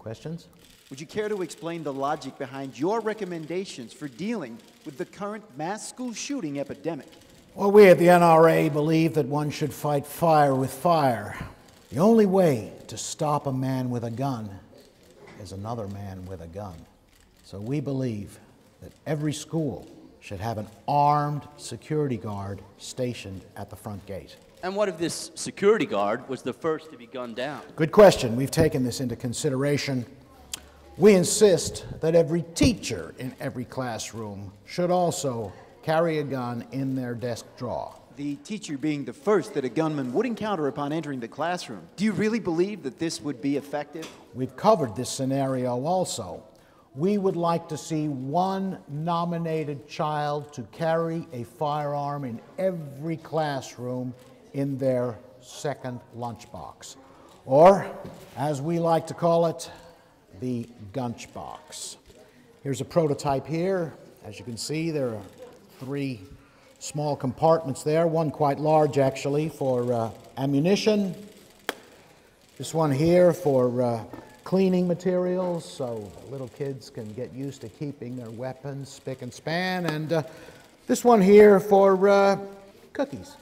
Questions? Would you care to explain the logic behind your recommendations for dealing with the current mass school shooting epidemic? Well, we at the NRA believe that one should fight fire with fire. The only way to stop a man with a gun is another man with a gun. So we believe that every school should have an armed security guard stationed at the front gate. And what if this security guard was the first to be gunned down? Good question. We've taken this into consideration. We insist that every teacher in every classroom should also carry a gun in their desk drawer. The teacher being the first that a gunman would encounter upon entering the classroom. Do you really believe that this would be effective? We've covered this scenario also. We would like to see one nominated child to carry a firearm in every classroom in their second lunchbox, or, as we like to call it, the gunch box. Here's a prototype here. As you can see, there are 3 small compartments there, one quite large actually for ammunition, this one here for cleaning materials so little kids can get used to keeping their weapons spick and span, and this one here for cookies.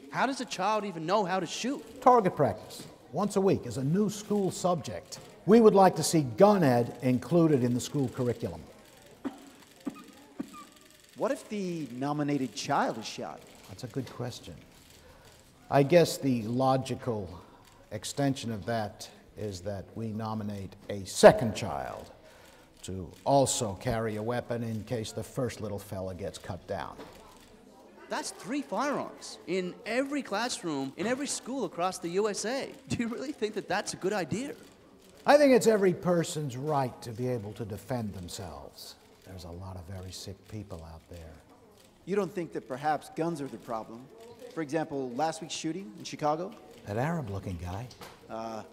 How does a child even know how to shoot? Target practice, once a week, is a new school subject. We would like to see gun ed included in the school curriculum. What if the nominated child is shot? That's a good question. I guess the logical extension of that is that we nominate a second child to also carry a weapon in case the first little fella gets cut down. That's 3 firearms in every classroom, in every school across the USA. Do you really think that that's a good idea? I think it's every person's right to be able to defend themselves. There's a lot of very sick people out there. You don't think that perhaps guns are the problem? For example, last week's shooting in Chicago? That Arab-looking guy?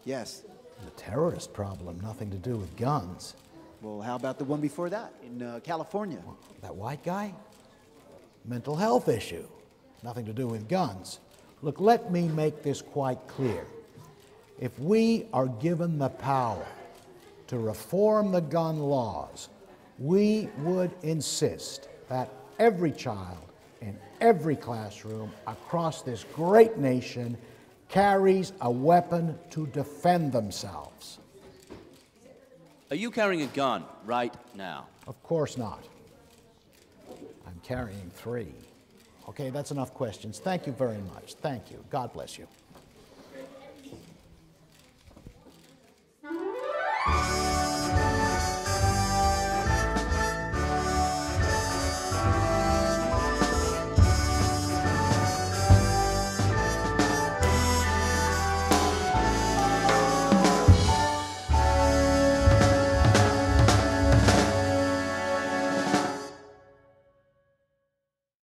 Yes. The terrorist problem, nothing to do with guns. Well, how about the one before that in California? That white guy? Mental health issue, nothing to do with guns. Look, let me make this quite clear. If we are given the power to reform the gun laws, we would insist that every child in every classroom across this great nation carries a weapon to defend themselves. Are you carrying a gun right now? Of course not. I'm carrying 3. Okay, that's enough questions. Thank you very much. Thank you. God bless you.